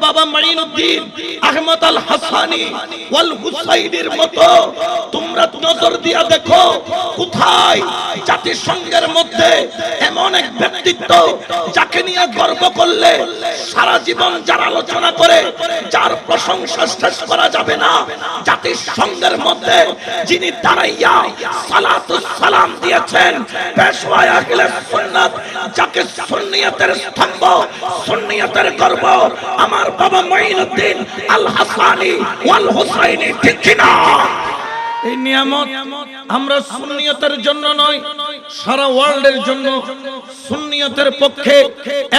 বাবা মাইনুদ্দিন আহমদ আল হাসানি ওয়াল হুসাইনির মতো তোমরা নজর দিয়া দেখো কোথায় জাতিসংঘের মধ্যে এমন এক ব্যক্তিত্ব যাকে নিয়ে গর্ব করলে সারা জীবন যার আলোচনা করে যার প্রশংসা শেষ করা যাবে না, জাতিসংঘের মধ্যে যিনি দাঁড়াইয়া সালাতুস সালাম দিয়েছেন পেশওয়ায়ে আহলে সুন্নাত, যাকে সুন্নিয়তের স্তম্ভ, সুন্নিয়তের গর্ব আমার বাবা মাইনুদ্দিন আল হাসানি ওয়াল হুসাইনি, ঠিক কিনা? এই নিয়ামত আমরা সুন্নিয়তের জন্য নয়, সারা ওয়ার্ল্ডের জন্য। সুন্নিয়তের পক্ষে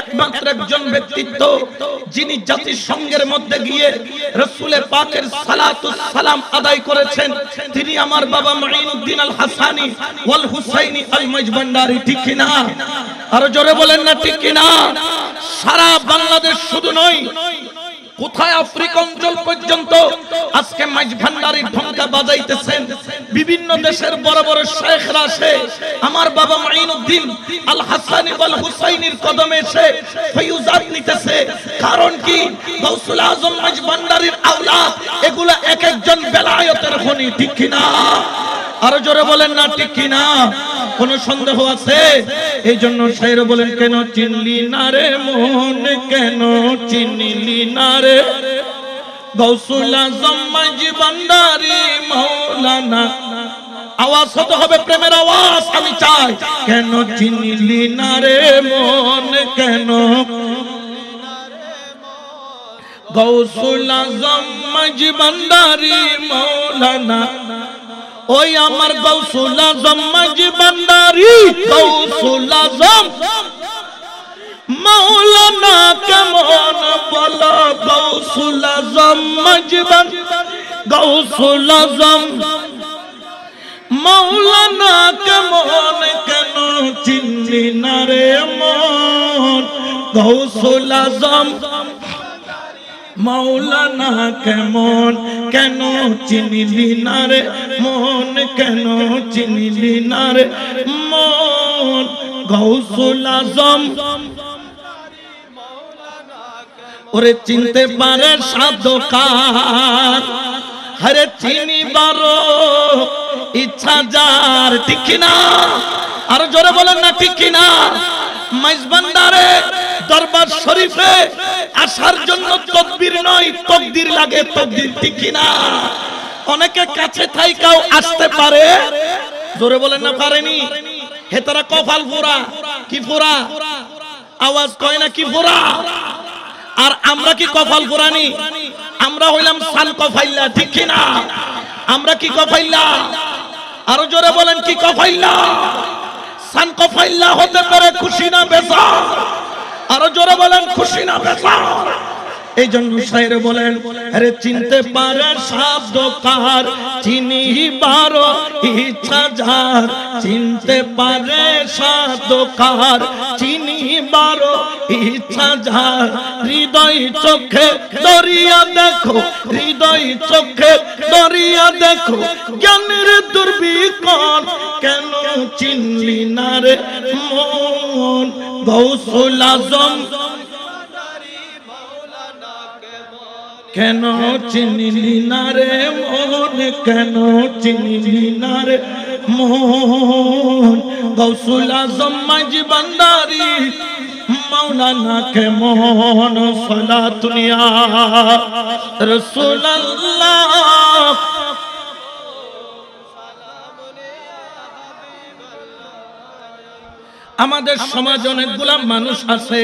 একমাত্র একজন ব্যক্তিত্ব যিনি জাতিসংঘের মধ্যে গিয়ে রাসূলে পাকের সালাতুস সালাম আদায় করেছেন, তিনি আমার বাবা মাইনুদ্দিন আল হাসানি ওয়াল হুসাইনি আল মাইজভান্ডারি, ঠিক কিনা? আর জোরে বলেন না ঠিক কিনা? সারা বাংলাদেশ শুধু নয়, কোথায় আফ্রিকা অঞ্চল পর্যন্ত আজকে মাইজভান্ডারির ঢঙ্কা বাজাইতেছেন। বিভিন্ন দেশের বড় বড় শেখরা আসে আমার বাবা মাইনুদ্দিন আল হাসানি ওয়াল হুসাইনির কদমে এসে ফয়ুজাত নিতেছে। কারণ কি? গাউসুল আজম মাইজভান্ডারির আওলাদ, এগুলা এক একজন বেলায়েতের খনি, ঠিক কিনা? আরো জোরে বলেন না ঠিক কিনা? কোন সন্দেহ আছে? এই জন্য শায়র বলেন, কেন চিনলি না রে মন, কেন চিনলি না রে গাউসুল আজম মাইজভান্ডারি মাওলানা। আওয়াজ হতে হবে, প্রেমের আওয়াজ আমি চাই। কেন চিনলি না রে মন, কেন গাউসুল আজম মাইজভান্ডারি মাওলানা। ওই আমার গাউসুল আজম মাইজভান্ডারি, গাউসুল আজম মাওলানা কেমন বলো, গাউসুল আজম মাইজভান্ডারি, গাউসুল আজম মাওলানা কেমন, কেন চিনলি না রে মন, গাউসুল আজম মাওলানা কেমন, কেন চিনলি না রে মন, কেন চিনলি না রে মন, গাউসুল আজম। ওরে চিনতে পারে সাধকার, হরে চিনিবার ইচ্ছা যার, ঠিক কিনা? আর জোরে বলেন না ঠিক কিনা? মাইজভান্ডারে দরবার শরীফে আসার জন্য তকবীর নয়, তাকদীর লাগে, তাকদীর, ঠিক কিনা? অনেকে কাছে থাইকাও আসতে পারে, জোরে বলেন না পারেনি। হে তারা কপাল ফোরা, কি ফোরা? আওয়াজ কয় না কি ফোরা? আর আমরা কি কপাল ফোরানি? আমরা হইলাম সান কফাইল্লা, ঠিক কিনা? আমরা কি কফাইল্লা? আরো জোরে বলেন কি কফাইল্লা? সান কফাইল্লা হতে পারে খুশি না বেজার? আরো জোরে বলেন খুশি না বেজার? এই জন্য শায়র বলেন, আরে চিনতে পারে সাধকার, চিনিবার ইচ্ছা যার, চিনতে পারে সাধকার, চিনিবার ইচ্ছা যার, হৃদয় চোখে দরিয়া দেখো, হৃদয় চোখে দরিয়া দেখো, জ্ঞানের দুর্বিকল, কেন চিনলি না রে মন, গাউসুল আজম কেন চিনলি না রে মন, কেন চিনলি না রে মন, গাউসুল আজম মাইজভান্ডারি মাওলানা কেমন, সালাতুন ইয়া রাসূলুল্লাহ। আমাদের সমাজে অনেকগুলা মানুষ আছে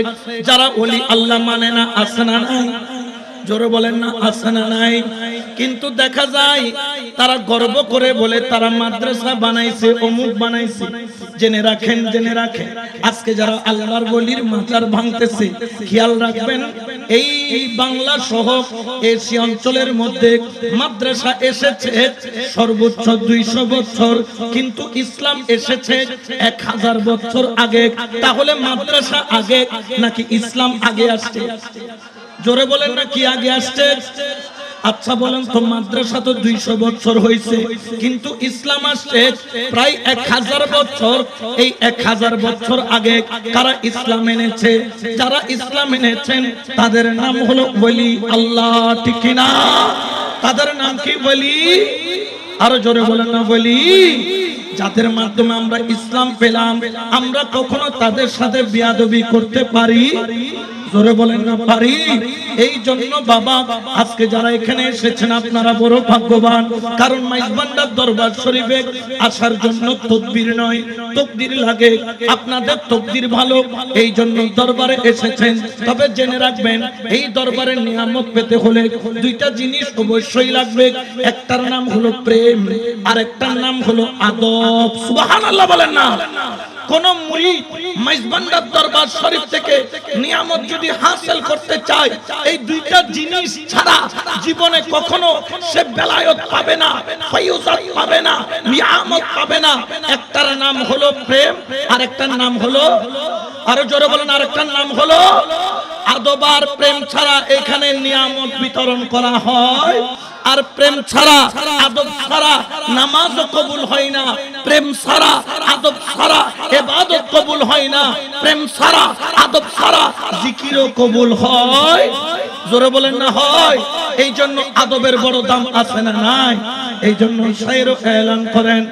যারা ওলি আল্লাহ মানে না, আছে না নাই? জোরে বলেন না আছে না নাই? কিন্তু দেখা যায় তারা গর্ব করে বলে তারা মাদ্রাসা বানাইছে, অমুক বানাইছে। জেনে রাখেন, জেনে রাখেন, আজকে যারা আল্লাহর ওলির মাজার ভাঙতেছে, খেয়াল রাখবেন এই বাংলা সহ এশিয়া অঞ্চলের মধ্যে মাদ্রাসা এসেছে সর্বোচ্চ 200 বছর, কিন্তু ইসলাম এসেছে 1000 বছর আগে। তাহলে মাদ্রাসা আগে নাকি ইসলাম আগে আসছে? জোরে বলেন না কি আগে আসছে? আচ্ছা বলেন তো, মাদ্রাসা তো 200 বছর হয়েছে, কিন্তু ইসলাম আসছে প্রায় 1000 বছর। এই 1000 বছর আগে কারা ইসলাম এনেছে? যারা ইসলাম এনেছেন তাদের নাম হলো ওলি আল্লাহ, ঠিক কি না? তাদের নাম কি? ওলি। আরো জোরে বলেন না, ওলি। যাদের মাধ্যমে আমরা ইসলাম পেলাম, আমরা কখনো তাদের সাথে বিয়াদবি করতে পারি? জোরে বলেন না, পারি? এই জন্য বাবা, আজকে যারা এখানে এসেছেন আপনারা বড় ভাগ্যবান, কারণ মাইজবান্ডার দরবার শরীফে আসার জন্য তকবীর নয়, তাকদীর লাগে। আপনাদের তাকদীর ভালো, এই জন্য দরবারে এসেছেন। তবে জেনে রাখবেন, এই দরবারের নিয়ামত পেতে হলে দুইটা জিনিস অবশ্যই লাগবে। একটার নাম হলো প্রেম, আর একটার নাম হলো আদব। সুবহানাল্লাহ বলেন না? কোন মুরিদ মাইজবান্ডার দরবার শরীফ থেকে নিয়ামত যদি হাসিল করতে চায়, এই দুইটা জিনিস ছাড়া জীবনে কখনো সে বেলায়েত পাবে না, ফয়ুজাত পাবে না, নিয়ামত পাবে না। একটার নাম হলো প্রেম, আর একটার নাম হলো, আরো জোরে বলেন, আরেকটার নাম হলো আদব। আর প্রেম ছাড়া এখানে নিয়ামত বিতরণ করা হয়, আর প্রেম ছাড়া আদব ছাড়া নামাজ কবুল হয় না, প্রেম ছাড়া আদব ছাড়া ইবাদত কবুল হয় না, প্রেম ছাড়া আদব ছাড়া জিকিরও কবুল হয়। জোরে বলেন না, হয়? এই জন্য আদবের বড় দাম আছে না নাই? এই জন্য শায়ের এলান করেন,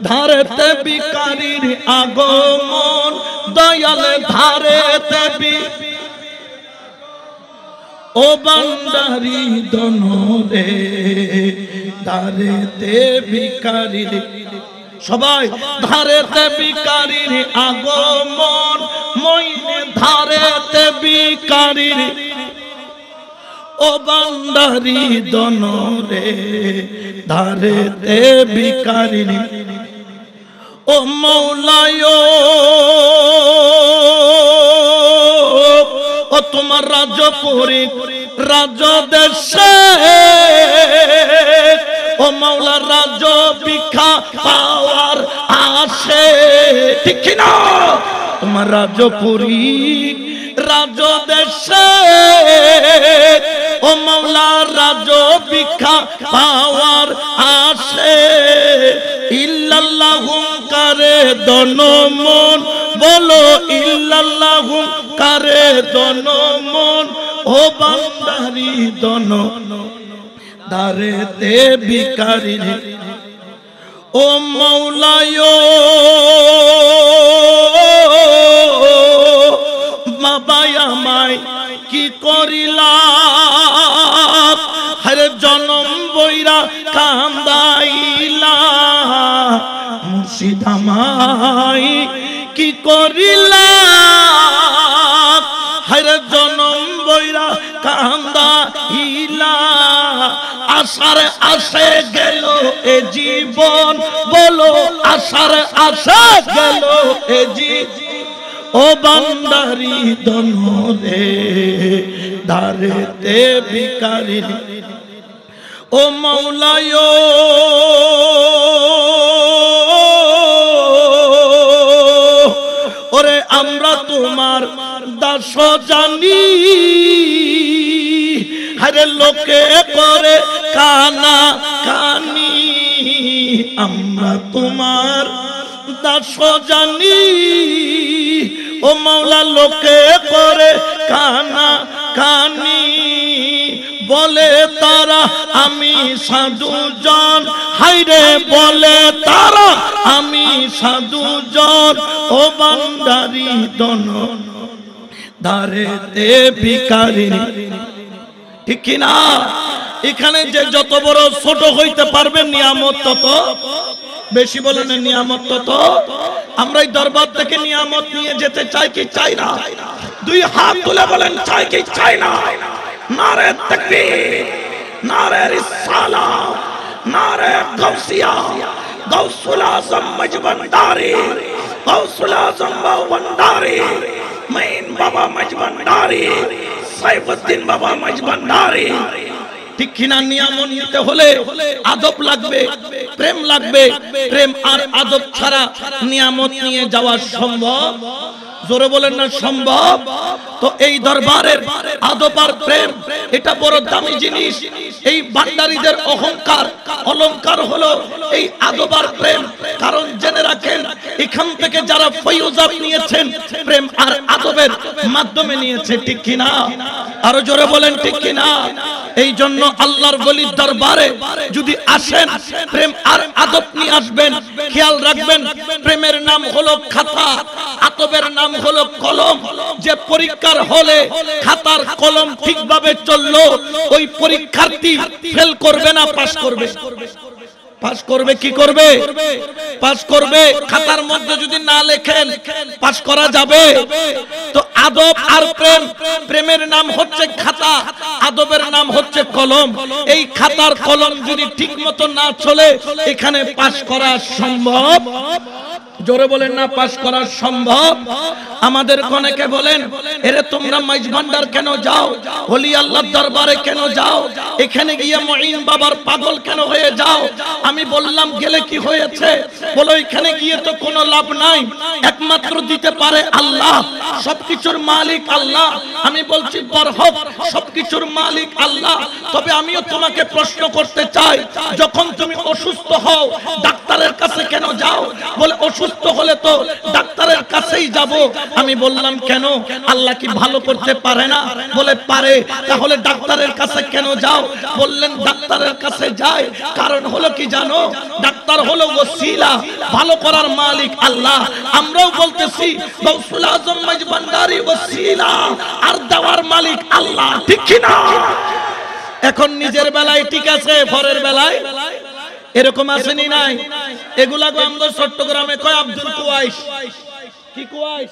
ধারেতে বিকারির আগমন, দয়াল ধারেতে ও বান্দারি দনরে, ধারেতে ভিখারির, সবাই ধারেতে ভিখারির আগমন, মইনে ধারেতে ভিখারির, ও বান্দারি দনরে, ধারেতে ভিখারির, ও মৌলায় ও তোমার রাজপুরী রাজ দেশে, ও মাওলা রাজ ভিক্ষা পাওয়ার আসে, ঠিক কি না? তোমার রাজপুরী রাজ দেশে, ও মাওলা রাজ ভিক্ষা পাওয়ার আসে। ইল্লাল্লাহু কারে দনমন, বলো ইল্লাল্লাহু কারে দনমন, ও বান্দারি দন দারেতে ভিখারির, ও মৌলায় বাবাই আমায় কি করিলা, হরে জনম বইরা কান্দাইলা, মুর্শিদ আমায় কি করিলা, হরে জনম বইরা কান্দাইলা, আশার আশে গেল এ জীবন, বলো আশার আশে গেল এ জীবন, ও বান্দারি দনরে, ধারেতে ভিখারির, ও মৌলায় ওরে আমরা তোমার দাস জানি, হরে লোকে করে কানা কানি, আমরা তোমার দাস জানি, ও মাওলা লোকে করে কানা কানি, বলে তারা আমি সাধুজন, হাইরে বলে তারা আমি সাধুজন, ও বান্দারি দন ধারেতে ভিখারির, ঠিক কিনা? এখানে যে যত বড় ছোট হইতে পারবে নিয়ামত তত বেশি, বলেন নিয়ামত তত। আমরা এই দরবার থেকে নিয়ামত নিয়ে যেতে চাই কি চাই না? দুই হাত তুলে বলেন, চাই কি চাই না? নারে তাকবীর, নারে রিসালাত, নারে গাউসিয়া, গাউসুল আজম মজবন্দারি, গাউসুল আজম বাওবন্দারি, মাইন বাবা মজবন্দারি, সাইফুদ্দিন বাবা মজবন্দারি, ঠিক কিনা? নিয়ামত নিতে হলে আদব লাগবে, প্রেম লাগবে। প্রেম আর আদব ছাড়া নিয়ামত নিয়ে যাওয়া সম্ভব। জোরে বলেন না সম্ভব? তো এই দরবারের আদব আর প্রেম এটা বড় দামি জিনিস। এই ভান্ডারীদের অহংকার অলংকার হলো এই আদব আর প্রেম। কারণ জেনে রাখেন, এখান থেকে যারা ফয়ুজাত নিয়েছেন প্রেম আর আদবের মাধ্যমে নিয়েছে, ঠিক কিনা? আরো জোরে বলেন ঠিক কিনা? এই জন্য আল্লাহর ওলির দরবারে যদি আসেন প্রেম আর আদব নিয়ে আসবেন। খেয়াল রাখবেন, প্রেমের নাম হলো খাতা, আদবের নাম হলো কলম। যে পরীক্ষার হলে খাতার কলম ঠিকভাবে চললো, ওই পরীক্ষার্থী ফেল করবে না পাস করবে? পাস করবে। কি করবে? পাস করবে। খাতার মধ্যে যদি না লেখেন পাস করা যাবে? তো আদব আর প্রেম, প্রেমের নাম হচ্ছে খাতা, আদবের নাম হচ্ছে কলম। এই খাতার কলম যদি ঠিক মতো না চলে এখানে পাস করা সম্ভব? জোরে বলেন না পাস করা সম্ভব? আমাদের অনেকে বলেন, এরে তোমরা মাইজ ভান্ডার কেন যাও, ওলি আল্লাহর দরবারে কেন যাও, এখানে গিয়ে মুঈন বাবার পাগল কেন হয়ে যাও? আমি বললাম গেলে কি হয়েছে? বলো এখানে গিয়ে তো কোনো লাভ নাই, একমাত্র দিতে পারে আল্লাহ, সবকিছুর মালিক আল্লাহ। আমি বলছি বরহক, সবকিছুর মালিক আল্লাহ। তবে আমিও তোমাকে প্রশ্ন করতে চাই, যখন তুমি অসুস্থ হও ডাক্তারের কাছে কেন যাও? বলে অসুস্থ হলে তো ডাক্তারের কাছেই যাব। আমি বললাম কেন? আল্লাহ কি ভালো করতে পারে না? বলে পারে। তাহলে ডাক্তারের কাছে কেন যাও? বললেন ডাক্তারের কাছে যাই কারণ হলো কি জানো? ডাক্তার হলো ওসিলা, ভালো করার মালিক আল্লাহ। আমরাও বলতেছি গৌসুল আজম মাইজ ভান্ডারী ওসিলা, আর দেওয়ার মালিক আল্লাহ, ঠিক কি না? এখন নিজের বেলায় ঠিক আছে, পরের বেলায় এরকম আসেনি নাই? এগুলা গো আমাদের চট্টগ্রামে কয় আব্দুল কুয়াইশ। কি কুয়াইশ?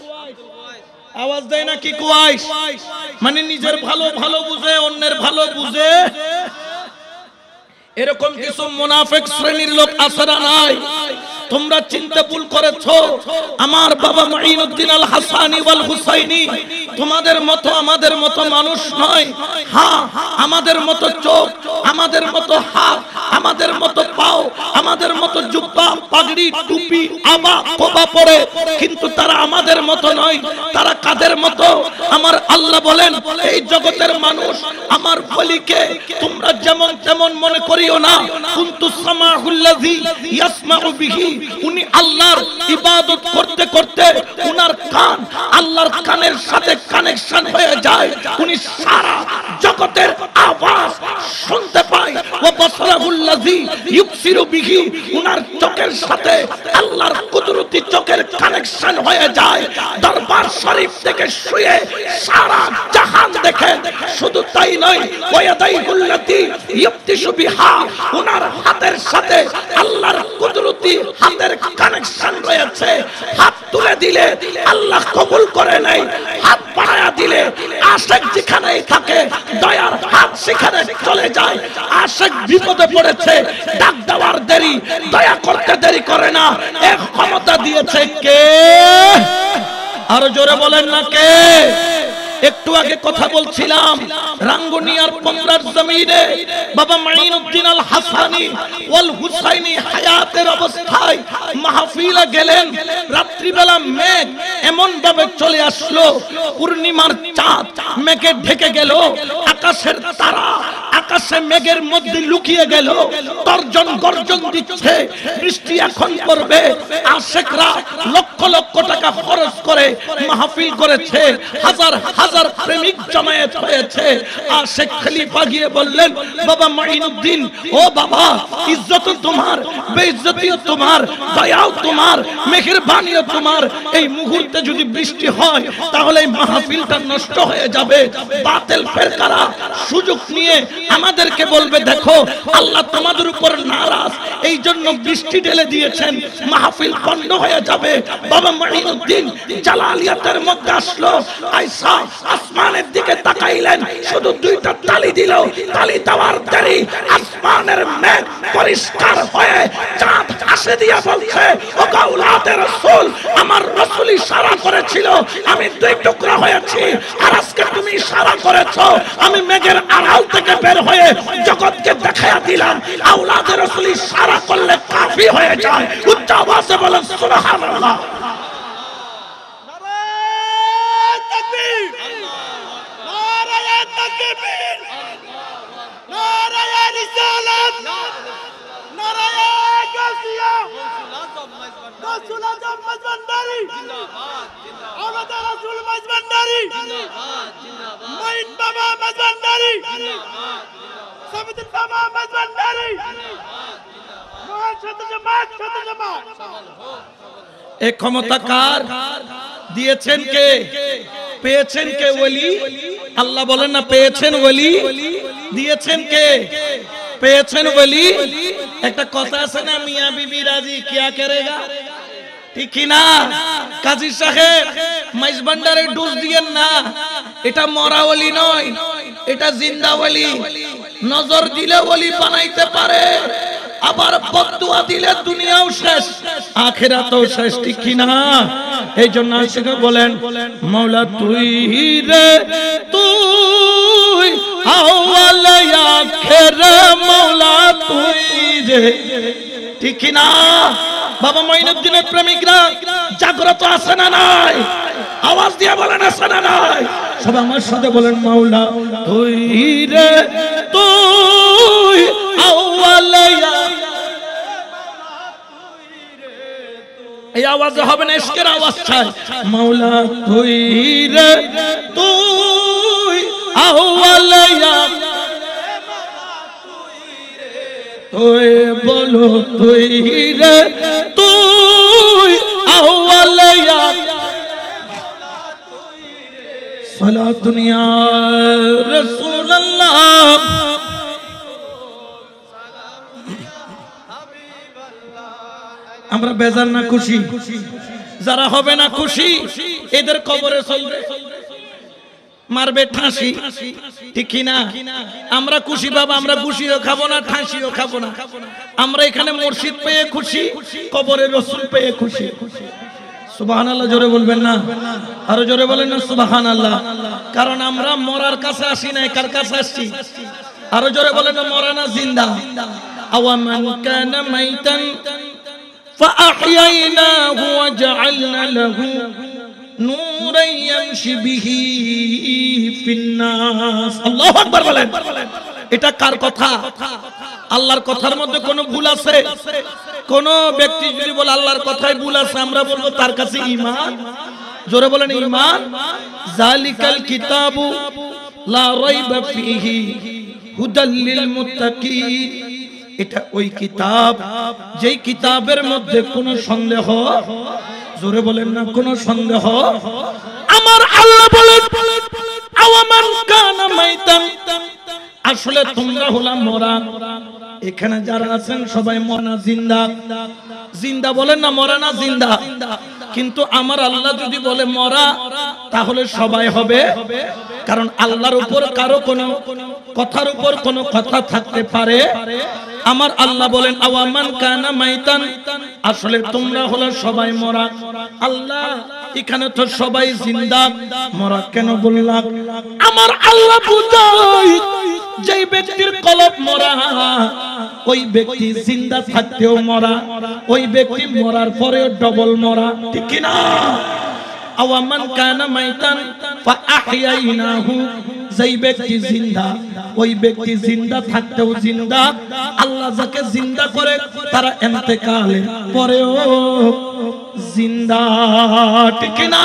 আওয়াজ দেয় না? কি কুয়াইশ? মানে নিজের ভালো ভালো বুঝে, অন্যের ভালো বুঝে। এরকম কিছু মুনাফিক শ্রেণীর লোক আছে না নাই? তোমরা চিন্তা ভুল করেছো। আমার বাবা মুঈনুদ্দিন আল হাসানী ওয়াল হুসাইনী তোমাদের মতো আমাদের মতো মানুষ নয়। হ্যাঁ, আমাদের মতো চোখ, আমাদের মতো হাত, আমাদের মতো পাও, আমাদের মতো জুব্বা পাগড়ি টুপি আবা কোবা পরে, কিন্তু তারা আমাদের মতো নয়। তারা কাদের মতো? আমার আল্লাহ বলেন, এই জগতের মানুষ আমার ওলিকে তোমরা যেমন তেমন মনে করিও না। কুনতুস সামাউল্লাযী ইয়াসমাউ বিহি, উনি আল্লাহর ইবাদত করতে করতে উনার কান আল্লাহর কানের সাথে কানেকশন হয়ে যায়, উনি সারা জগতের আওয়াজ শুনতে পায়। ওয়া বাসারাহুল্লাযী ইউবসিরু বিহি, উনার চোখের সাথে আল্লাহর কুদরতি চোখের কানেকশন হয়ে যায়। দরবার শরীফ থেকে শুয়ে সারা জাহান দেখেন। শুধু তাই নয়, ওয়া ইয়াদাইহুল্লাতী ইয়বতিশু বিহা, উনার হাতের সাথে আল্লাহর কুদরতি হাতের কানেকশন রয়েছে। হাত তুলে দিলে আল্লাহ কবুল করে নেয়, হাত বাড়ায়া দিলে আশিক যেখানেই থাকে দয়ার হাত সেখানে চলে যায়। আশিক বিপদে পড়েছে, ডাক দেওয়ার দেরি, দয়া করতে দেরি করে না। এক ক্ষমতা দিয়েছে কে? আরো জোরে বলেন না কে? একটু আগে কথা বলছিলাম রাঙ্গুনিয়ার পমরার জমিনে বাবা মুঈনুদ্দিন আল হাসানী ওয়াল হুসাইনী হায়াতের অবস্থায় মাহফিলে গেলেন। রাত্রিবেলা মেঘ এমন ভাবে চলে আসলো, পূর্ণিমার চাঁদ মেঘে ঢেকে গেল, আকাশের তারা আকাশে মেঘের মধ্যে লুকিয়ে গেল, তর্জন গর্জন দিচ্ছে বৃষ্টি এখন পড়বে। আশিকরা লক্ষ লক্ষ টাকা খরচ করে মাহফিল করেছে, হাজার হাজার প্রেমিক জমায়েত হয়েছে। আশিক খলিফা গিয়ে বললেন, বাবা মুঈনুদ্দিন, ও বাবা, ইজ্জত তোমার, বেইজ্জতিও তোমার, দয়াও তোমার, মেহেরবানিও তোমার। এই মুহূর্তে যদি বৃষ্টি হয় তাহলে এই মাহফিলটা নষ্ট হয়ে যাবে। বাতিল ফেরকারা সুযোগ নিয়ে আমাদেরকে বলবে, দেখো আল্লাহ তোমাদের উপর নারাজ, এই জন্য বৃষ্টি ঢেলে দিয়েছেন, মাহফিল বন্ধ হয়ে যাবে। বাবা মুঈনুদ্দিন জালালিয়াতের মধ্যে আসলো, আয়েশা আসমানের দিকে তাকাইলেন, শুধু দুইটা তালি দিল। তালি দেওয়ার দেরি আসমানের মেঘ পরিষ্কার হয়ে চাঁদ আসে দিয়া বলছে, ও গাউলাতে রাসূল, আমার রাসূল ইশারা করেছিল, আমি দুই টুকরা হয়েছি, আর আজকে তুমি ইশারা করেছো, আমি মেঘের আড়াল থেকে বের হয়ে জগৎকে দেখায়া দিলাম। আওলাদে রাসূল ইশারা করলে কাফি হয়ে যায়। উচ্চ আওয়াজে বলেন সুবহানাল্লাহ। গৌসুল আজম মাঝভান্ডারী জিন্দাবাদ জিন্দাবাদ আওলাদ রাসূল মাঝভান্ডারী জিন্দাবাদ জিন্দাবাদ মঈন বাবা মাঝভান্ডারী জিন্দাবাদ জিন্দাবাদ সামিদুল বাবা মাঝভান্ডারী জিন্দাবাদ জিন্দাবাদ শত জামাত এই ক্ষমতা কার দিয়েছেন কে পেয়েছেন কে ওলি আল্লাহ বলেন না পেয়েছেন ওলি দিয়েছেন কে পেয়েছেন ওলি একটা কথা আছে না মিয়াঁ বিবি রাজি কিয়া করেগা ঠিক কি না কাজী সাহেব মাইজভান্ডারে ডোজ দিয়েন না এটা মরা ওলি নয় এটা জিন্দা ওলি নজর দিলে ওলি বানাইতে পারে আবার বদদুয়া দিলে দুনিয়াও শেষ আখিরাতও শেষ ঠিক কি না এইজন্য আশিক বলেন মাওলা তুই রে তুই আউয়াল আখির মাওলা তুই রে ঠিক কি না বাবা মঈনুদ্দিনের প্রেমিকরা জাগ্রত আছে না নাই আওয়াজ দিয়ে বলেন আছে না নাই সব আমার সাথে বলেন মাওলা তুই রে তুই আউয়াল এই আওয়াজে হবে না ইশকের আওয়াজ চাই মাওলা তুই রে তুই আউয়াল তুই বলো তুই রে তুই আউয়াল সালাতুন ইয়া রাসূলুল্লাহ আমরা বেজার না খুশি যারা হবে না খুশি এদের কবরে চলবে মারবে ঠাঁসি ঠিক না আমরা খুশি বাবা আমরা খুশিও খাবো না ঠাঁসিও খাবো না আমরা এখানে মুর্শিদ পেয়ে খুশি কবরে রাসূল পেয়ে খুশি সুবহানাল্লাহ জোরে বলবেন না আরো জোরে বলেন না সুবহানাল্লাহ কারণ আমরা মরার কাছে আসি না কার কাছে আসছি আরো জোরে বলেন না মরা না জিন্দা আওয়ামান কানা মাইতান فأحييناه وجعلنا له نورا يمشي به في الناس الله أكبر বলেন এটা কার কথা আল্লাহর কথার মধ্যে কোনো ভুল আছে কোন ব্যক্তি যদি বলে আল্লাহর কথায় ভুল আছে আমরা বলবো তার কাছে ঈমান জোরে বলেন ঈমান জালিকাল কিতাবু লা রাইবা ফীহি হুদাল লিল মুত্তাকিন এটা ওই কিতাব যেই কিতাবের মধ্যে কোনো সন্দেহ জোরে বলেন না কোনো সন্দেহ আমার আল্লাহ বলেন আওয়ামান কানা মাইতান আসলে তোমরা হলা মরা এখানে যারা আছেন সবাই মরা জিন্দা জিন্দা বলেন না মরা না জিন্দা কিন্তু আমার আল্লাহ যদি বলে মরা তাহলে সবাই হবে কারণ আল্লাহর উপর কারো কোনো কথার উপর কোনো কথা থাকতে পারে আমার আল্লাহ বলেন আওয়ামান কানা মাইতান আসলে তোমরা হলো সবাই মরা আল্লাহ এখানে তো সবাই জিন্দা মরা কেন বললাম আমার আল্লাহ বুঝাই যেই ব্যক্তির কলব মরা ওই ব্যক্তি জিন্দা থাকতেও মরা ওই ব্যক্তি মরার পরেও ডবল মরা ঠিক কি না আওয়ামান কানা মাইতান ফাআহইয়াইনাহু যেই ব্যক্তি জিন্দা ওই ব্যক্তি জিন্দা থাকতেও জিন্দা আল্লাহ যাকে জিন্দা করে তারা ইন্তেকালের পরেও জিন্দা ঠিক না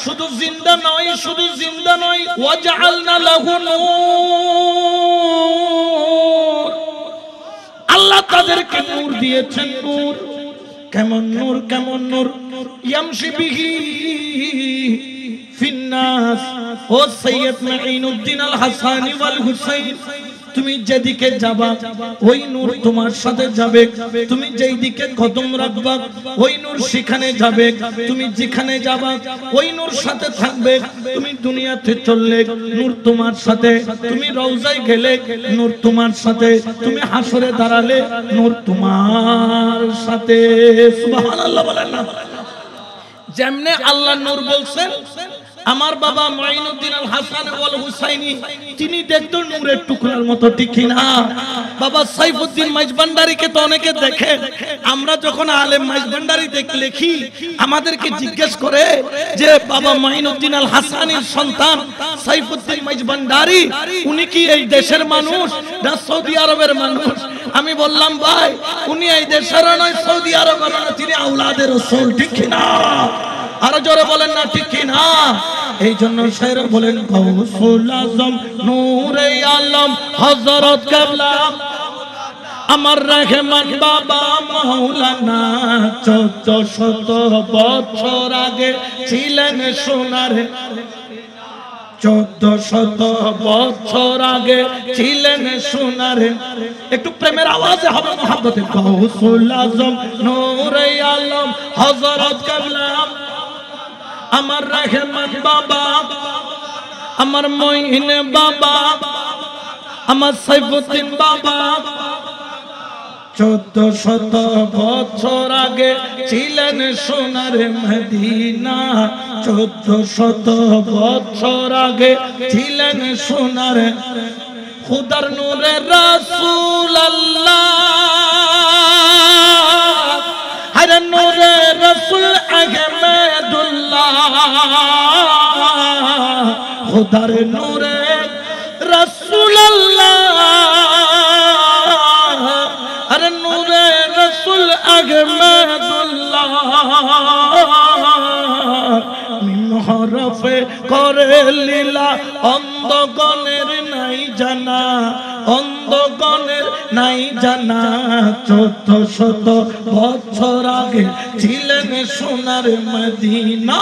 শুধু জিন্দা নয় শুধু জিন্দা নয় ওয়াজআলনা লাহু নূর আল্লাহ তাদেরকে নূর দিয়েছেন নূর কেমন নূর কেমন নূর ইয়ামশি বিহি ফিন্নাস ও সৈয়দ মাঈনুদ্দিন আল হাসানি ওয়াল হুসাইন তুমি যেদিকে যাবা ওই নূর তোমার সাথে যাবে তুমি যেই দিকে কদম রাখবা ওই নূর সেখানে যাবে তুমি যেখানে যাবা ওই নূর সাথে থাকবে তুমি দুনিয়াতে চললে নূর তোমার সাথে তুমি রওজায় গেলে নূর তোমার সাথে তুমি হাসরে দাঁড়ালে নূর তোমার সাথে সুবহানাল্লাহ বলেন না যেমনে আল্লাহ নূর বলছেন আমার বাবা মাঈনুদ্দিন আল হাসান ওয়াল হুসাইনি তিনি দেখতো নূরের টুকরার মতো ঠিক না বাবা সাইফুদ্দিন মাইজভান্ডারীকে তো অনেকে দেখে আমরা যখন আলেম মাইজভান্ডারী দেখি আমাদেরকে জিজ্ঞেস করে যে বাবা মাঈনুদ্দিন আল হাসানির সন্তান সাইফুদ্দিন মাইজভান্ডারী উনি কি এই দেশের মানুষ না সৌদি আরবের মানুষ আমি বললাম ভাই উনি এই দেশের নয়, সৌদি আরবের নয়, তিনি আওলাদের রাসূল, ঠিক কি না? আরো জোরে বলেন না ঠিক কি না? এই জন্য শায়র বলেন গাউসুল আজম নূরে আলম হযরত কিবলা আমার রহমান বাবা মাওলানা 1400 বছর আগে ছিলেন সোনার, 1400 বছর আগে ছিলেন সোনার। একটু প্রেমের আওয়াজে হবে মোহাব্বতে। গাউসুল আজম নূরে আলম হযরত কিবলা আমার রহমান বাবা, আমার মঈন বাবা, আমার সাইফুদ্দিন বাবা 1400 বছর আগে ছিলেন সোনার মদিনা, 1400 বছর আগে ছিলেন সোনার। খুদার নূরে রাসূল আল্লাহ, হরে নূরে রাসূল আহমদুল্লাহ, খুদার নূরে রাসূল আল্লাহ, হরে নূরে রাসূল আহমদুল্লাহ। মিম হরফে করে লীলা অন্ধগণের নাই জানা, অন্ধগণের নাই জানা। 1400 বছর আগে ছিলেন সোনার মদিনা,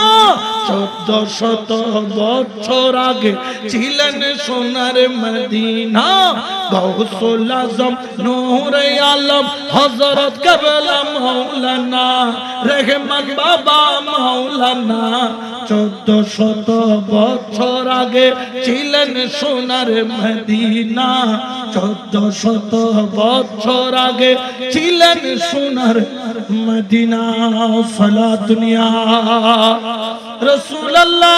1400 বছর আগে ছিলেন সোনার মদিনা। গাউসুল আজম নূরে আলম হযরত কিবলা মাওলানা রহমান বাবা মাওলানা 1400 বছর আগে ছিলেন সোনার মদিনা, 1400 বছর আগে ছিলেন সোনার মদিনা। সালাতুন ইয়া রাসূলুল্লাহ,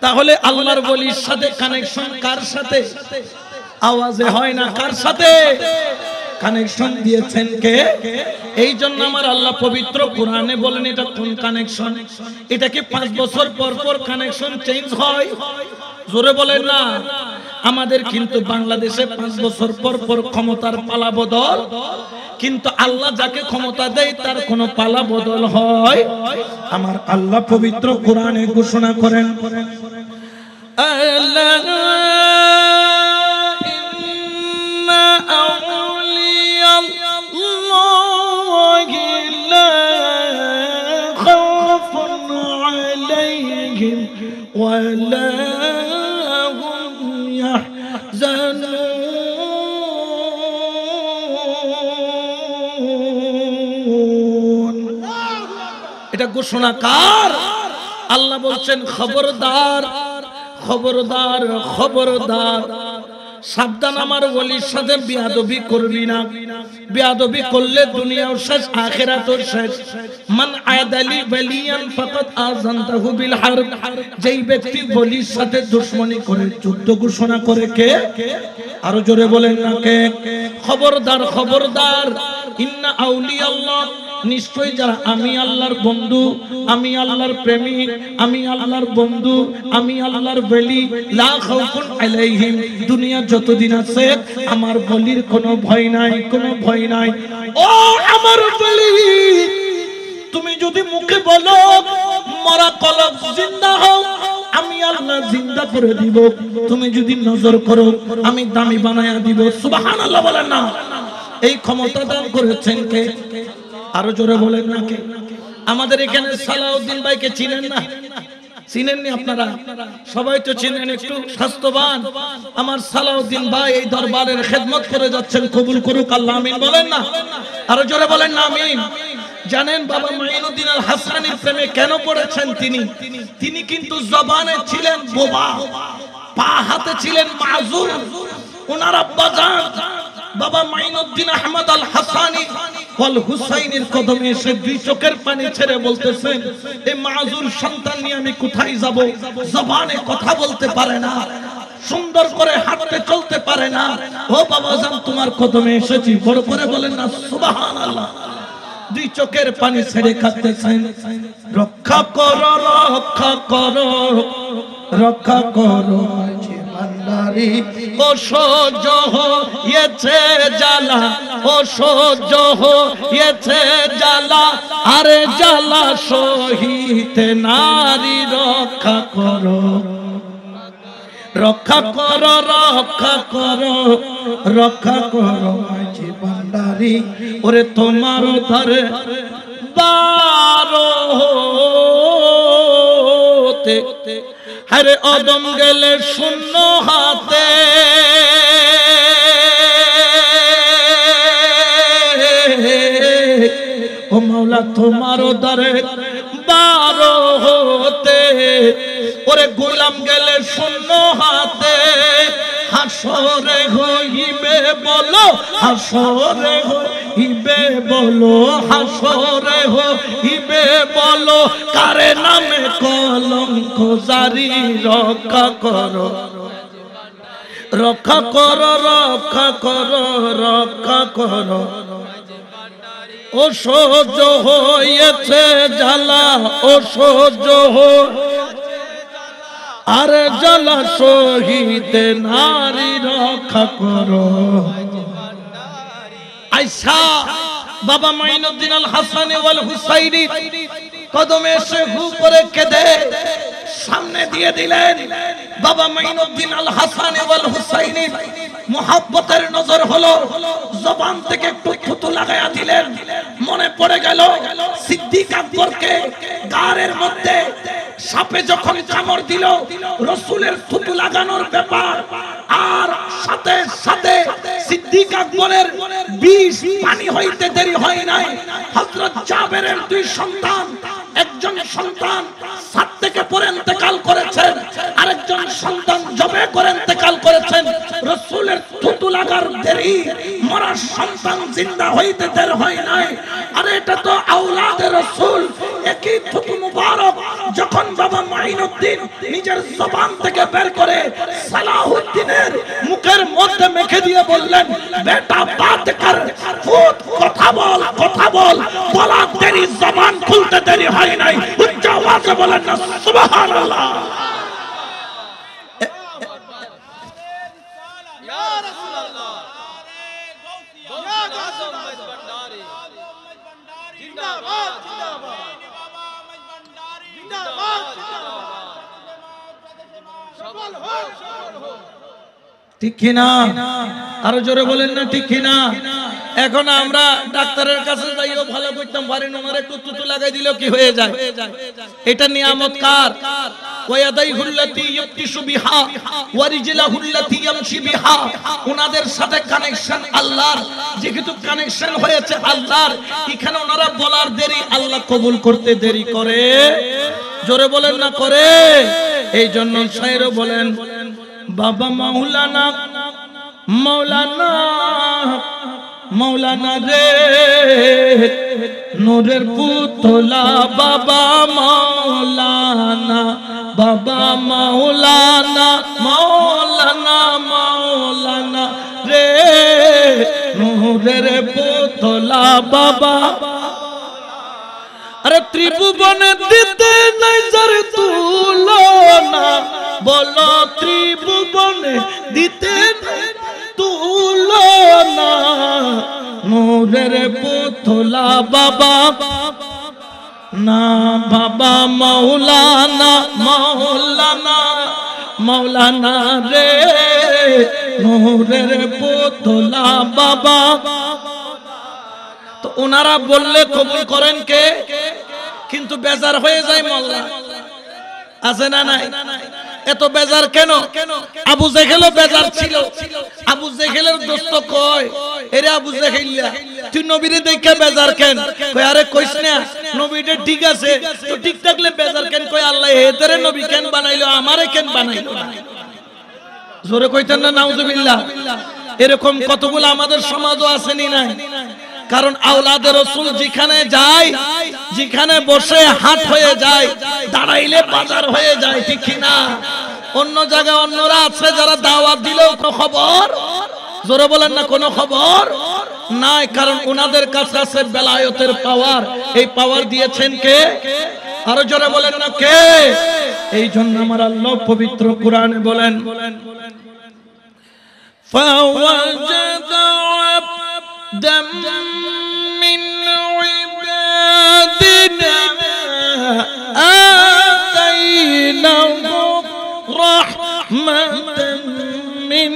তাহলে আল্লাহর ওলির সাথে কানেকশন কার সাথে? আওয়াজে হয় না, কার সাথে কানেকশন দিয়েছেন কে? এই জন্য আমার আল্লাহ পবিত্র কোরআনে বলেন এটা কোন কানেকশন? এটা কি 5 বছর পর পর কানেকশন চেঞ্জ হয়? জোরে বলেন না। আমাদের কিন্তু বাংলাদেশে 5 বছর পর পর ক্ষমতার পালা বদল, কিন্তু আল্লাহ যাকে ক্ষমতা দেয় তার কোনো পালা বদল হয়? আমার আল্লাহ পবিত্র কোরআনে ঘোষণা করেন ولا هم يحزنون। এটা ঘোষণা কার? আল্লাহ বলছেন খবরদার খবরদার খবরদার, সাবধান আমার ওলির সাথে বিয়াদবি করবি না। বিয়াদবি করলে দুনিয়াও শেষ আখিরাতও শেষ। মান আদালি ওয়ালিয়ান ফাকাদ আযানতাহু বিল হারব, যেই ব্যক্তি ওলির সাথে দুশমনি করে যুদ্ধ ঘোষণা করে কে? আরো জোরে বলেন না কে? খবরদার খবরদার। ইন্না আউলিয়াল্লাহ, নিশ্চয় যারা আমি আল্লাহর বন্ধু, আমি আল্লাহর প্রেমিক, আমি আল্লাহর বন্ধু, আমি আল্লাহর ওলি, লা খাউফুন আলাইহিম, দুনিয়া যতদিন আছে আমার ওলির কোনো ভয় নাই, কোনো ভয় নাই। ও আমার ওলি, তুমি যদি মুখে বলো মরা কলব জিন্দা হও, আমি আল্লাহ জিন্দা করে দিব। তুমি যদি নজর করো আমি দামি বানায়া দিব। সুবহানাল্লাহ বলেন না। এই ক্ষমতা দান করেছেন কে? আরো জোরে বলেন না কে? আমাদের এখানে সালাউদ্দিন ভাইকে চিনেন না? চিনেননি আপনারা? সবাই তো চিনেন। একটু স্বাস্থ্যবান আমার সালাউদ্দিন ভাই এই দরবারের খেদমত করে যাচ্ছেন, কবুল করুক আল্লাহ, আমিন বলেন না। আরো জোরে বলেন না আমিন। জানেন বাবা মাইনুদ্দিন আল হাসানির প্রেমে কেন পড়েছেন তিনি? তিনি কিন্তু জবানে ছিলেন বোবা, পা হাতে ছিলেন মাযুর। ওনার আব্বা জান বাবা মাইনুদ্দিন আহমদ আল হাসানি ওয়াল হুসাইনের কদমে এসে দুই চোখের পানি ছেড়ে বলতেছেন, এই মাযুর সন্তান নিয়ে আমি কোথায় যাব? জবানে কথা বলতে পারে না, সুন্দর করে হাঁটতে চলতে পারে না। ও বাবা জান তোমার কদমে এসেছি, বড় করে বলেন না সুবহানাল্লাহ। দুই চোখের পানি ছেড়ে কাঁদতেছেন, রক্ষা করো রক্ষা করো রক্ষা করো মাঝি ভান্ডারী, ও সহ্য হয়েছে জ্বালা, ও সহ্য হয়েছে জ্বালা, আরে জ্বালা সহিতে নারী রক্ষা করো, রক্ষা করো রক্ষা করো রক্ষা করো মাঝি ভান্ডারী, ওরে তোমার ধারে বারো হতে হরে অদম গেলে শূন্য হাতে, ও মাওলা তোমার দরে বারো হতে, ওরে গোলাম গেলে শূন্য হাতে, হাসরে হইবে বলো, হাসরে হইবে বলো, হাসরে হইবে বলো, কারে নামে কলঙ্ক জারি, রক্ষা করো রক্ষা করো রক্ষা করো রক্ষা করো, ও সহ্য হয়েছে জ্বালা, ও সহ্য আরে জ্বালা সহিতে নারী রক্ষা করো। আয়সা বাবা মাইনুদ্দিন আল হাসানি ওয়াল হুসাইনি কদমে এসে হু করে কেঁদে সামনে দিয়ে দিলেন। বাবা মাইনুদ্দিন আল হাসানি ওয়াল হুসাইনি মোহাব্বতের নজর হলো, জবান থেকে একটু থুতু লাগায়া দিলেন। মনে পড়ে গেল সিদ্দিক আকবরকে গারের মধ্যে সাপে যখন কামড় দিল, রাসূলের থুতু লাগানোর ব্যাপার, আর সাথে সাথে সিদ্দিক আকবরের বিষ পানি হইতে দেরি হয় নাই। হযরত জাবেরের দুই সন্তান, একজন সন্তান সাত থেকে পরে ইন্তেকাল করেছেন, আরেকজন সন্তান জবে করে ইন্তেকাল করেছেন। রাসূলের থুতু লাগার দেরি, মরার সন্তান জিন্দা হইতে দেরি হয় নাই। আরে এটা তো আওলাদে রাসূল, একই থুতু মুবারক যখন বাবা মাইনুদ্দিন নিজের জবান থেকে বের করে সালাহুদ্দিনের মুখের মধ্যে মেখে দিয়ে বললেন, বেটা বাত কর, ফুট কথা বল, কথা বল, বলা দেরি, জবান খুলতে দেরি হয় নাই। উচ্চ আওয়াজে বলেন না সুবহানাল্লাহ। ইয়া রাসূলুল্লাহ, ইয়া গাউসুল ভণ্ডারী জিন্দাবাদ, জিন্দাবাদ বাবা ভণ্ডারী জিন্দাবাদ, জিন্দাবাদ সফল হোক, সফল হোক। ঠিক কিনা? আরো জোরে বলেন না ঠিক কিনা? এখন আমরা ডাক্তারের কাছে যাইও ভালো করতাম পারি না, আমার একটু তুতু লাগাই দিলেও কি হয়ে যায়? এটা নিয়ামত কার? ওয়াদাইহুল্লাতি ইয়াবতিশু বিহা ওয়া রিজলাহুল্লাতি ইয়ামশি বিহা, ওনাদের সাথে কানেকশন আল্লাহর, যেহেতু কানেকশন হয়েছে আল্লাহর, এখানে ওনারা বলার দেরি, আল্লাহ কবুল করতে দেরি করে। জোরে বলেন না করে? এই জন্য শায়েরও বলেন, বাবা মাওলানা মাওলানা মাওলানা রে, নূরের পুতলা বাবা মাওলানা, বাবা মাওলানা মাওলানা মাওলানা রে, নূরের পুতলা বাবা। আরে ত্রিভুবনে দিতে নাই যার তুলনা, বলো ত্রিভুবনে দিতে তুলনা, নূরের পুতলা বাবা না, বাবা মাওলানা মাওলানা মাওলানা রে, নূরের পুতলা বাবা। তো ওনারা বললে কবুল করেন কে? কিন্তু বেজার হয়ে যায় মোল্লা, আছে না নাই? এত বেজার কেন? আবু জেহেলও বেজার ছিল। আবু জেহেলের দোস্ত কয়, এরে আবু জেহেলিয়া, তুই নবীরে দেখে বেজার কেন? কয় আরে কইস না, নবীটা ঠিক আছে, তো ঠিক থাকলে বেজার কেন? কয় আল্লাহ হেতেরে নবী কেন বানাইলো, আমারে কেন বানাইলো না? জোরে কইতেন না নাউজুবিল্লাহ। এরকম কতগুলো আমাদের সমাজও আসেনি নাই? কারণ আওলাদে রাসূল যেখানে যায়, যেখানে বসে হাট হয়ে যায়, দাঁড়াইলে বাজার হয়ে যায়, ঠিক কিনা? অন্য জায়গায় অন্যরা আছে যারা দাওয়াত দিলেও কোনো খবর, জোরে বলেন না কোনো খবর, নাই, কারণ ওনাদের কাছে আছে বেলায়েতের পাওয়ার। এই পাওয়ার দিয়েছেন কে? আরো জোরে বলেন না কে? এই জন্য আমার আল্লাহ পবিত্র কোরআনে বলেন, فوجد عبدا من عبادنا آتيناه رحمة من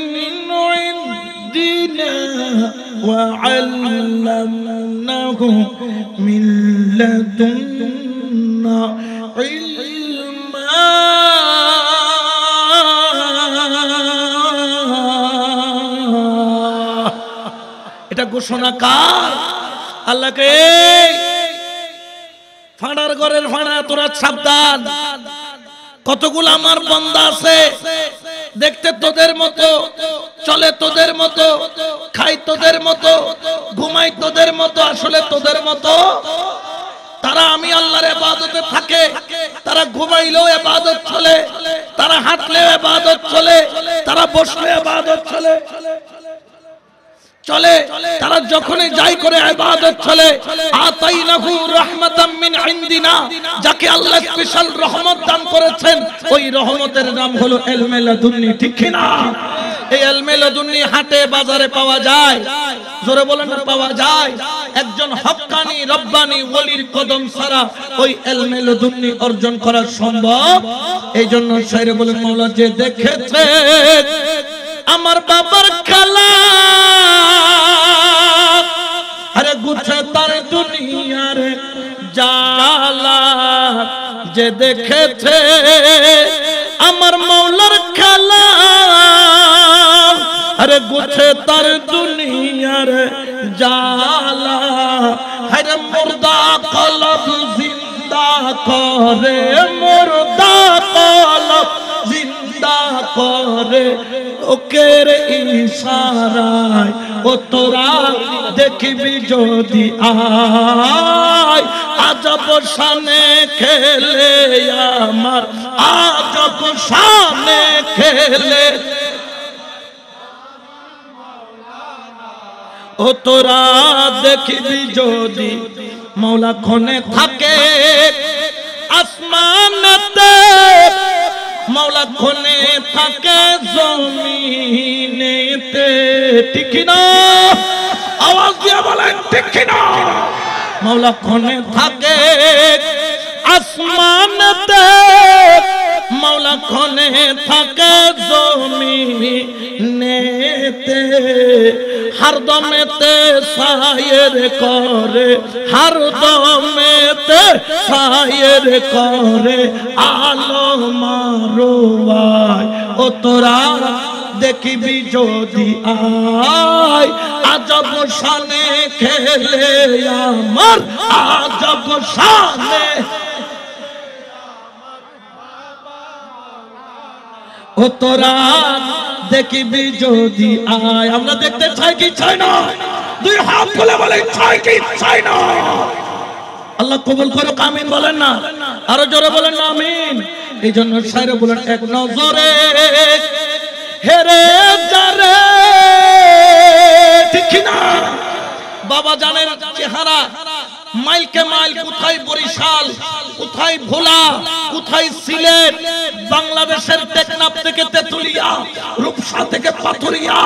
عندنا وعلمناه من لدنا علما এটা ঘোষণা কার? আল্লাহকে। ফাঁড়ার ঘরের ফাঁড়া, তোরা সাবধান। কতগুলো আমার বান্দা আছে দেখতে তোদের মতো, চলে তোদের মতো, খাই তোদের মতো, ঘুমাই তোদের মতো, আসলে তোদের মতো। তারা আমি আল্লাহর ইবাদতে থাকে, তারা ঘুমাইলেও ইবাদত চলে, তারা হাঁটলেও ইবাদত চলে, তারা বসলেও ইবাদত চলে, তারা যখনই যাই করে ইবাদত চলে। আতাইনাহু রাহমাতাম মিন ইনদিনা, যাকে আল্লাহ স্পেশাল রহমত দান করেছেন, ওই রহমতের নাম হলো ইলমে লাদুন্নি। ঠিক কি না? এই ইলমে লাদুন্নি হাটে বাজারে পাওয়া যায়। জোরে বলেন না, পাওয়া যায়। একজন হক্কানি রব্বানি ওলির কদম ছাড়া ওই ইলমে লাদুন্নি অর্জন করা সম্ভব। এই জন্য শায়রে বলেন, মাওলা যে দেখেছে আমার বাবার খেলা, আরে গুছে তার দুনিয়ার জালা, যে দেখেছে আমার মৌলার খেলা, আরে গুছে তার দুনিয়ার জালা, আরে মুর্দা কলব জিন্দা করে, মুর্দা কলব জিন্দা করে ওকের ইশারায়। ও তোরা দেখবি যদি আয়, আজব শানে খেলে আমার, আজব শানে খেলে। ও তোরা দেখবি যদি মৌলা ক্ষণে থাকে আসমানেতে, মৌলা ক্ষণে থাকে জমিনেতে। ঠিক না? আওয়াজ দিয়ে বলেন ঠিক না? মৌলা ক্ষণে থাকে আসমানেতে, মৌলা ক্ষণে থাকে জমিনেতে। হরদমেতে সায়ের করে, হরদমেতে সায়ের করে আলো মারোয়ায়। ও তোরা দেখবি যদি আয়, আজব শানে খেলে আমার, আজব শানে। ও তোরা দেখবি যদি আয়। আমরা দেখতে চাই কি চাই না? দুই হাত তুলে বলে চাই কি চাই না? আল্লাহ কবুল করুক, আমিন বলেন না? আরো জোরে বলেন না আমিন। এই জন্য শায়রে বলেন, এক নজরে হেরে যারে। ঠিক না? বাবা জানেন চেহারা, মাইলকে মাইল, কোথায় বরিশাল, কোথায় ভোলা, কোথায় সিলেট, বাংলাদেশের টেকনাফ থেকে তেতুলিয়া, রূপসা থেকে পাথুরিয়া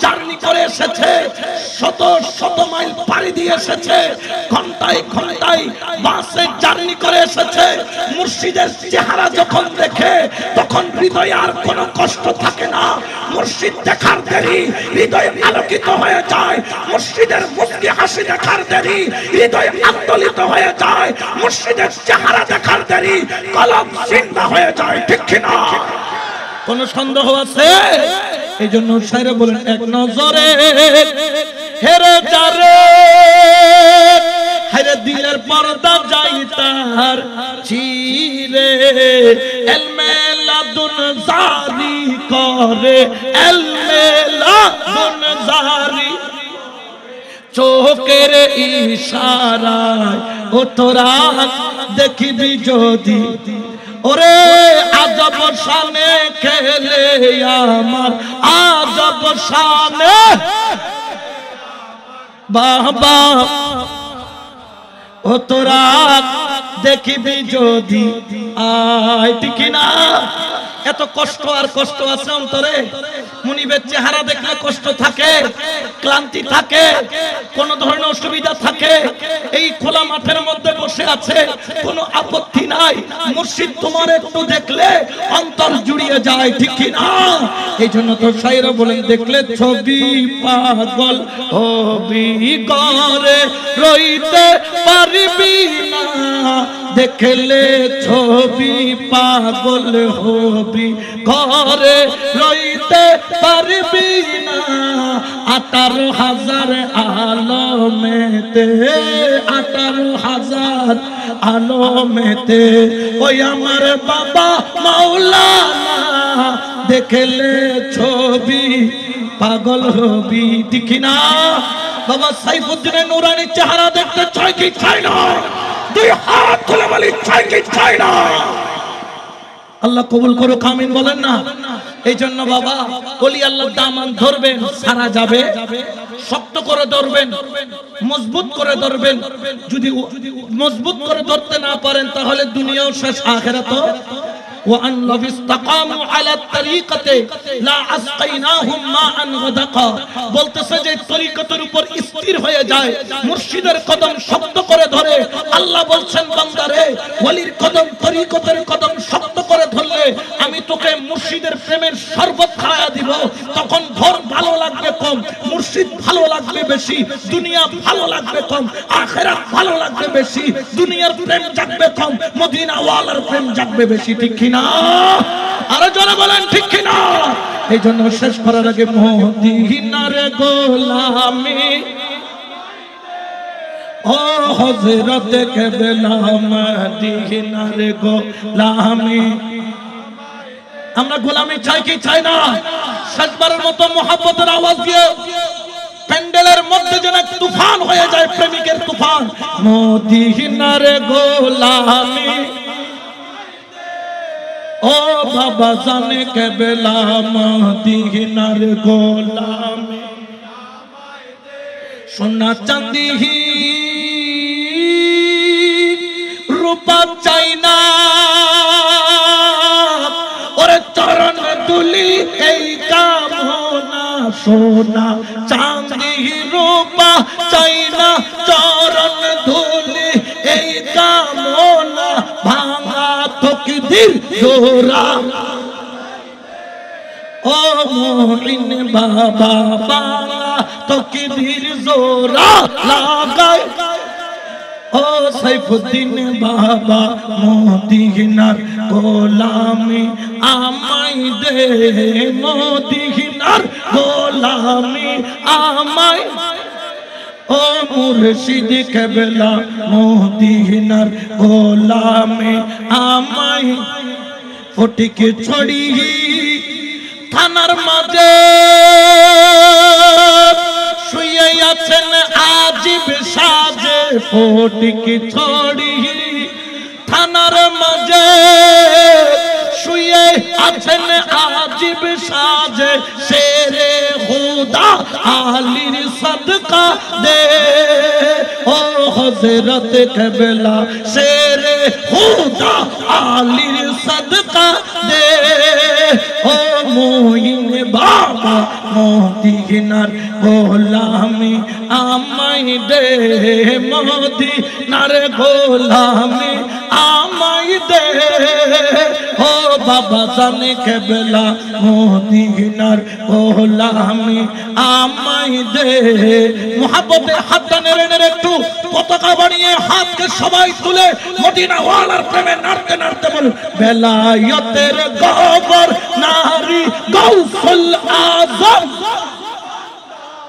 জার্নি করে এসেছে, শত শত মাইল পাড়ি দিয়ে এসেছে, ঘন্টায় ঘন্টায় বাসে জার্নি করে এসেছে। মুর্শিদের চেহারা যখন দেখে তখন হৃদয়ে আর কোনো কষ্ট থাকে না। মুর্শিদ দেখার দেরি হৃদয় আলোকিত হয়ে যায়, মুর্শিদের মুস্কি হাসি দেখার দেরি হৃদয় আন্দোলিত হয়ে যায়, মুর্শিদের চেহারা দেখার দেরি কলব জিন্দা হয়ে যায়। ঠিক না? কোন সন্দেহ আছে? এই জন্য শায়রে বলেন, এক নজরে হেরে যারে, হেরে দিলের পর্দা যাই তার চিরে, ইলমে লাদুন জারি করে, ইলমে লাদুন জারি চোখের ইশারায়। ও তোরা দেখবি যদি, ওরে আজব শানে খেলে আমার, আজব শানে। বাবা ও তোরা দেখিবি যদি আয়, ঠিক না? এত কষ্ট আর কষ্ট আছে অন্তরে। মুনিবের চেহারা দেখলে কষ্ট থাকে, ক্লান্তি থাকে, কোন ধরনের অসুবিধা থাকে, এই খোলা মাঠের মধ্যে বসে আছে, কোনো আপত্তি নাই। মুর্শিদ তোমার একটু দেখলে অন্তর জুড়িয়ে যায়, ঠিক কি না? এই জন্য তো শায়র বলেন, দেখলে ছবি পাগল হবি ঘরে রইতে পারবি না, দেখলে ছবি পাগল হবি ঘরে রইতে পারবি না। 18,000 আলমেতে, 18,000 আলমেতে ওই আমার বাবা মাওলানা, দেখলে ছবি পাগল হবি, ঠিক না? বাবা সাইফুদ্দিনের নুরানি চেহারা দেখতে চাই কি চাই না? দুই হাত তুলে বলি, চাই কি চাই না? আল্লাহ কবুল করুক, আমিন বলেন না? এই জন্য বাবা ওলি আল্লাহর দামান ধরবেন, সারা যাবে। শক্ত করে ধরবেন, মজবুত করে ধরবেন। যদি মজবুত করে ধরতে না পারেন তাহলে দুনিয়াও শেষ, আখিরাতও। وأن لو استقاموا على الطريقة لا أسقيناهم ماء غدقا, বলতেছে যে তরিকতের উপর স্থির হয়ে যায়, মুর্শিদের কদম শক্ত করে ধরে। আল্লাহ বলছেন বান্দারে, ওলির কদম, তরিকতের কদম শক্ত করে ধরলে আমি তোকে মুর্শিদের প্রেমের শরবত খাওয়া দিব। তখন ঘর ভালো লাগবে কম, মুর্শিদ ভালো লাগবে বেশি, দুনিয়া ভালো লাগবে কম, আখিরাত ভালো লাগবে বেশি। দুনিয়ার প্রেম জাগবে কম, মদিনা ওয়ালার প্রেম জাগবে বেশি, ঠিক কি না? আরো জোরে বলেন, ঠিক কি না? এই জন্য শেষ করার আগে মদিনার গোলামি ও হযরত কেবলা, মদিনার গোলামি। আমরা গোলামি চাই কি চাই না? শেষবারের মতো মোহাব্বতের আওয়াজ দিয়ে প্যান্ডেলের মধ্যে যেন তুফান হয়ে যায়, প্রেমিকের তুফান। মদিনার গোলামি ও বাবা জানে কেবলা, মদিনার গোলামি। সোনা চাঁদি রূপা চাই না, ওরে চরণ তুলি এই কামনা। সোনা চাঁদি রূপা চাই না, চরণ ধুলি এই কামনা। ভাঙা তকদীর জোড়া ও মুইন বাবা, ভাঙা তকদীর জোড়া লাগাই ও সাইফুদ্দিন বাবা। মদিনার গোলামি আমায় দে, মদিনার গোলামি আমায় ও মুর্শিদ কেবলা, মদিনার গোলামি আমায়। ফটিকে ছড়ি থানার মাঝে শুয়ে আছেন আজিব সাজে, ফটিকে ছড়ি থানার মাঝে শুয়ে আছেন আজিব সাজে। শেরে খুদা আলীর সদকা দে ও হযরত কেবলা, শেরে খুদা আলীর সদকা দে ও মুইন বাবা। মদিনার গোলামি আমায় দে, মদিনার গোলামি আমায় দে ও বাবা জানে কেবলা। মদিনার গোলামি আমায় দে। মুহাব্বতে হাতটা নেড়ে নেড়ে একটু পতাকা বানিয়ে হাতকে সবাই তুলে মদিনা ওয়ালার প্রেমে নাড়তে নাড়তে বল, বেলায়েতের গওহর নারী গাউসুল আজম।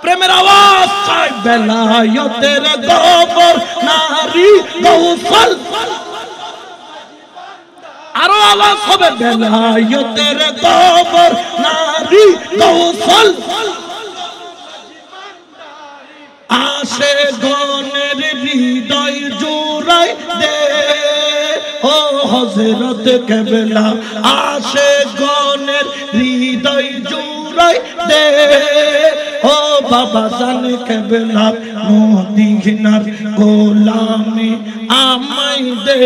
প্রেমের আওয়াজ চাই, বেলায়েতের গওহর নারী গাউসুল। আরো আওয়াজ হবে, বেলায়েতের গওহর নারী গাউসুল। আশে গনের হৃদয় জুড়াই দে ও হযরত কেবলা, আশে গনের হৃদয় জুড়াই আমরাই দে ও বাবা জান কেবলা মদিনার গোলামি আমাই দে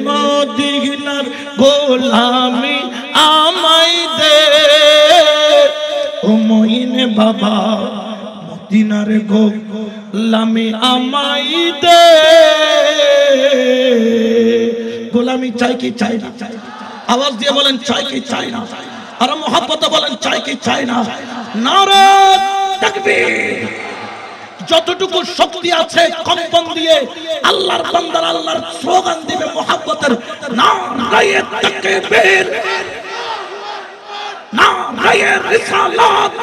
মদিনার গোলামি আমাই দে ও মইন বাবা মদিনার গোলামি আমাই দে গোলামি চাই কি চাই না আওয়াজ দিয়ে বলেন চাই কি চাই না আর মোহাব্বতে বলেন চাই কি চাই না নারে তাকবীর যতটুকু শক্তি আছে কম্পন দিয়ে আল্লাহর বান্দার আল্লাহর স্লোগান দিবে মোহাব্বতের নারে তাকবীর নারে রিসালাত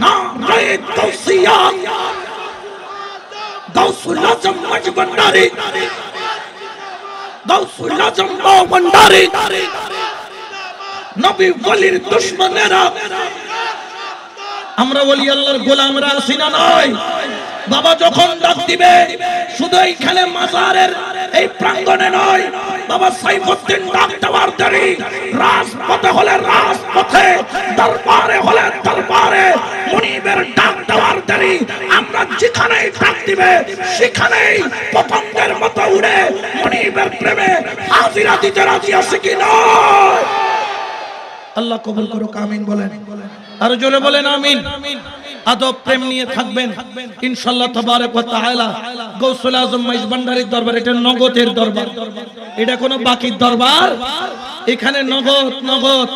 নারে তাওসিয়াত গাউসুল আজম মজবন্ডারি গাউসুল আজম মজবন্ডারি নবী ওলির দুশমনেরা আমরা ওলি আল্লাহর গোলামরা আছি না নয় বাবা যখন ডাক দিবে শুধু এইখানে মাজারের এই প্রাঙ্গণে নয় বাবা সাইফুদ্দিন ডাক দেওয়ার দেরি রাজপথে হলে রাজপথে দরবারে হলে দরবারে মুনিবের ডাক দেওয়ার দেরি আমরা যেখানেই ডাক দিবে সেখানেই পতঙ্গের মতো উড়ে মুনিবের প্রেমে হাজিরা দিতে রাজি আছে কি নয় আল্লাহ কবুল করুক আমিন বলেন আর জোরে বলেন আমিন আদব প্রেম নিয়ে থাকবেন ইনশাআল্লাহ তাবারক ওয়া তাআলা গাউসুল আজম মজবন্ডারির দরবার এটা নগদের দরবার এটা কোনো বাকি দরবার এখানে নগদ নগদ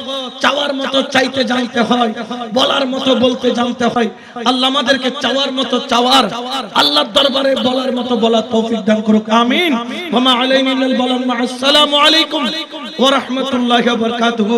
চাওয়ার মতো চাইতে জানতে হয় বলার মতো বলতে জানতে হয় আল্লাহ আমাদেরকে চাওয়ার মতো চাওয়ার আল্লাহর দরবারে বলার মতো বলার তৌফিক দান করুক আমিন ওয়া মা আলাইনা ইল্লাল বালাগ আসসালামু আলাইকুম ওয়া রাহমাতুল্লাহি ওয়া বারাকাতুহু